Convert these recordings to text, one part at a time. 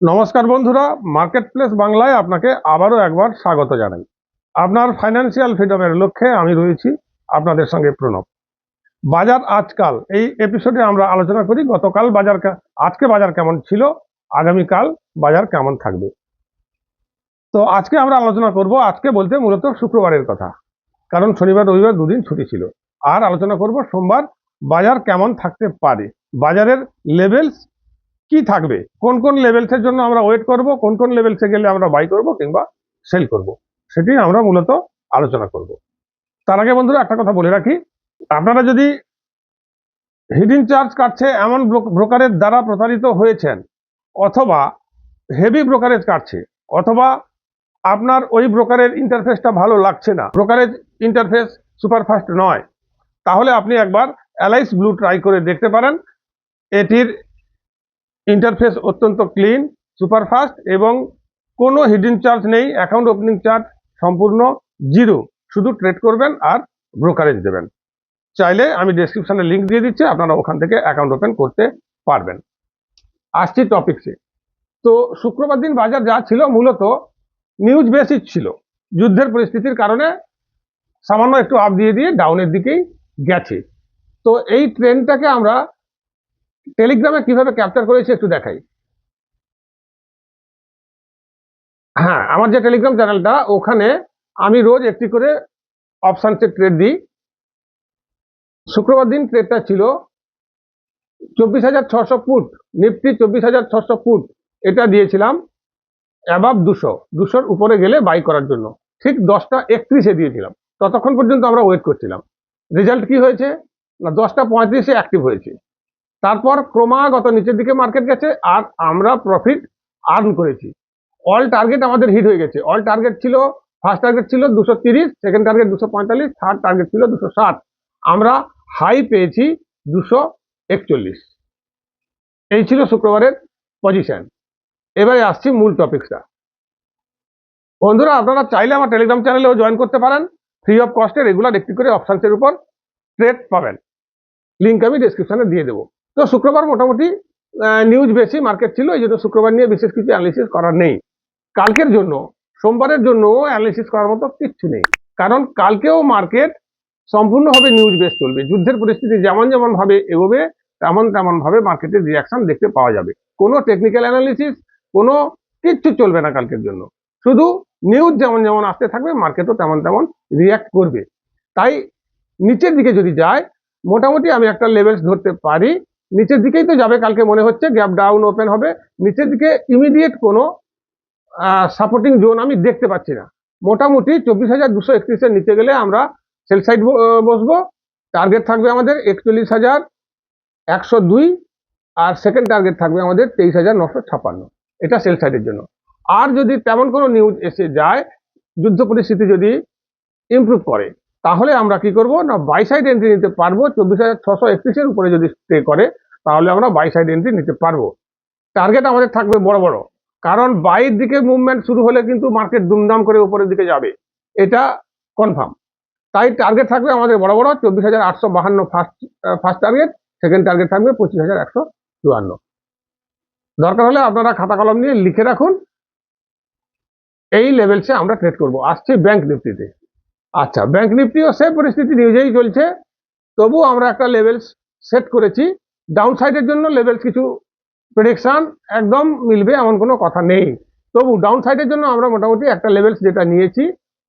নমস্কার বন্ধুরা, market place বাংলায় আপনাকে আবারও একবার স্বাগত জানাই। আপনার ফাইন্যান্সিয়াল ফ্রিডমের লক্ষ্যে আমি রয়েছি আপনাদের সঙ্গে প্রণব। বাজার আজকাল এই এপিসোডে আমরা আলোচনা করি গতকাল বাজার আজকে বাজার কেমন ছিল, আগামীকাল বাজার কেমন থাকবে। তো আজকে আমরা আলোচনা করব, আজকে বলতে মূলত শুক্রবারের কথা, কারণ শনিবার রবিবার দুদিন ছুটি ছিল। আর আলোচনা করব সোমবার বাজার কেমন থাকতে পারে, বাজারের লেভেলস কি থাকবে, কোন কোন লেভেলসের জন্য আমরা ওয়েট করব, কোন কোন লেভেলসে গেলে আমরা বাই করব কিংবা সেল করব, সেটি আমরা মূলত আলোচনা করব। তার আগে বন্ধুরা একটা কথা বলে রাখি, আপনারা যদি হিডেন চার্জ কাটছে এমন ব্রোকারের দ্বারা প্রতারিত হয়েছেন, অথবা হেভি ব্রোকারেজ কাটছে, অথবা আপনার ওই ব্রোকারের ইন্টারফেসটা ভালো লাগছে না, ব্রোকারেজ ইন্টারফেস সুপারফাস্ট নয়, তাহলে আপনি একবার অ্যালাইস ব্লু ট্রাই করে দেখতে পারেন। এটির ইন্টারফেস অত্যন্ত ক্লিন, সুপারফাস্ট এবং কোনো হিডেন চার্জ নেই, অ্যাকাউন্ট ওপেনিং চার্জ সম্পূর্ণ জিরো, শুধু ট্রেড করবেন আর ব্রোকারেজ দেবেন। চাইলে আমি ডেসক্রিপশনে লিঙ্ক দিয়ে দিচ্ছি, আপনারা ওখান থেকে অ্যাকাউন্ট ওপেন করতে পারবেন। আসছি টপিকসে। তো শুক্রবার দিন বাজার যা ছিল মূলত নিউজ বেসিস ছিল, যুদ্ধের পরিস্থিতির কারণে সামান্য একটু আপ দিয়ে ডাউনের দিকেই গেছে। তো এই ট্রেন্ডটাকে আমরা টেলিগ্রামে কিভাবে ক্যাপচার করেছি একটু দেখাই। হ্যাঁ, আমার যে টেলিগ্রাম চ্যানেলটা, ওখানে আমি রোজ একটি করে অপশানসের ট্রেড দিই। শুক্রবার দিন ট্রেডটা ছিল 24,600 ফুট, নিফটি 24,600 ফুট, এটা দিয়েছিলাম অ্যাবাভ 200 উপরে গেলে বাই করার জন্য। ঠিক 10:31 দিয়েছিলাম, ততক্ষণ পর্যন্ত আমরা ওয়েট করছিলাম। রেজাল্ট কি হয়েছে না, 10:35 অ্যাক্টিভ হয়েছে। তারপর ক্রমাগত নিচের দিকে মার্কেট গেছে আর আমরা প্রফিট আর্ন করেছি। অল টার্গেট আমাদের হিট হয়ে গেছে। অল টার্গেট ছিল, ফার্স্ট টার্গেট ছিল 230, সেকেন্ড টার্গেট 245, থার্ড টার্গেট ছিল 260, আমরা হাই পেয়েছি 241। এই ছিল শুক্রবারের পজিশন। এবারে আসছি মূল টপিকসটা। বন্ধুরা, আপনারা চাইলে আমার টেলিগ্রাম চ্যানেলেও জয়েন করতে পারেন, ফ্রি অফ কস্টে রেগুলার একটি করে অপশানসের উপর ট্রেড পাবেন, লিঙ্ক আমি ডেসক্রিপশনে দিয়ে দেবো। তো শুক্রবার মোটামুটি নিউজ বেশি মার্কেট ছিল, এই জন্য শুক্রবার নিয়ে বিশেষ কিছু অ্যানালিসিস করার নেই। কালকের জন্য, সোমবারের জন্য অ্যানালিসিস করার মতো কিচ্ছু নেই, কারণ কালকেও মার্কেট সম্পূর্ণভাবে নিউজ বেস চলবে। যুদ্ধের পরিস্থিতি যেমন যেমন ভাবে এগোবে তেমন ভাবে মার্কেটের রিয়াকশন দেখতে পাওয়া যাবে। কোনো টেকনিক্যাল অ্যানালিসিস, কোনো কিচ্ছু চলবে না কালকের জন্য। শুধু নিউজ যেমন যেমন আসতে থাকবে, মার্কেটও তেমন রিয়াক্ট করবে। তাই নিচের দিকে যদি যায়, মোটামুটি আমি একটা লেভেলস ধরতে পারি, নিচের দিকেই তো যাবে কালকে মনে হচ্ছে, গ্যাপ ডাউন ওপেন হবে। নিচের দিকে ইমিডিয়েট কোনো সাপোর্টিং জোন আমি দেখতে পাচ্ছি না। মোটামুটি 24,231 নিচে গেলে আমরা সেল সাইড বসবো। টার্গেট থাকবে আমাদের 41,102, আর সেকেন্ড টার্গেট থাকবে আমাদের 23,956, এটা সেল সাইডের জন্য। আর যদি তেমন কোনো নিউজ এসে যায়, যুদ্ধ পরিস্থিতি যদি ইমপ্রুভ করে, তাহলে আমরা কি করব না, বাই সাইড এন্ট্রি নিতে পারবো। 24,631 উপরে যদি স্টে করে, তাহলে আমরা বাই সাইড এন্ট্রি নিতে পারবো। টার্গেট আমাদের থাকবে বড় বড়, কারণ বাইরের দিকে মুভমেন্ট শুরু হলে কিন্তু মার্কেট দুমদাম করে উপরের দিকে যাবে, এটা কনফার্ম। তাই টার্গেট থাকবে আমাদের বড় বড়, 24,852 ফার্স্ট টার্গেট, সেকেন্ড টার্গেট থাকবে 25,154। দরকার হলে আপনারা খাতা কলম নিয়ে লিখে রাখুন, এই লেভেলসে আমরা ট্রেড করব। আসছে ব্যাংক নিফটিতে। আচ্ছা, ব্যাংক নিফটিও সেই পরিস্থিতি নিউজেই চলছে, তবু আমরা একটা লেভেলস সেট করেছি। ডাউন সাইডের জন্য লেভেলস কিছু প্রেডিকশন একদম মিলবে এমন কোনো কথা নেই, তবু ডাউন সাইডের জন্য আমরা মোটামুটি একটা লেভেলস যেটা নিয়েছি,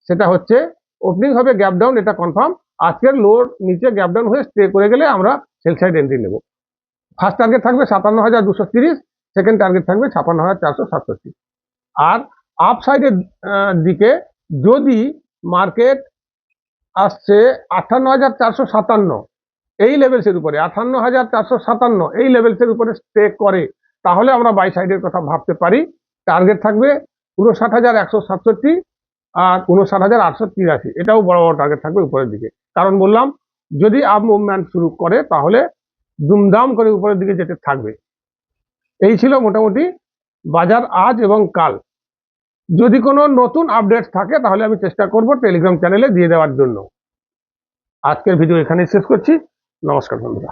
সেটা হচ্ছে ওপেনিং হবে গ্যাপ ডাউন, এটা কনফার্ম। আজকের লোর নিচে গ্যাপ ডাউন হয়ে স্টে করে গেলে আমরা সেল সাইড এন্ট্রি নেব। ফার্স্ট টার্গেট থাকবে 57,230, সেকেন্ড টার্গেট থাকবে 56,467। আর আপ সাইডের দিকে যদি মার্কেট আসছে 58,457 এই লেভেলসের উপরে, 58,457 এই লেভেলসের উপরে স্টে করে, তাহলে আমরা বাই সাইডের কথা ভাবতে পারি। টার্গেট থাকবে 59,167 আর 59,883, এটাও বড় বড় টার্গেট থাকবে উপরের দিকে। কারণ বললাম, যদি আপ মুভমেন্ট শুরু করে তাহলে দুমদাম করে উপরের দিকে যেতে থাকবে। এই ছিল মোটামুটি বাজার আজ এবং কাল। যদি কোনো নতুন আপডেট থাকে তাহলে আমি চেষ্টা করব টেলিগ্রাম চ্যানেলে দিয়ে দেওয়ার জন্য। আজকের ভিডিও এখানেই শেষ করছি। নমস্কার বন্ধুরা।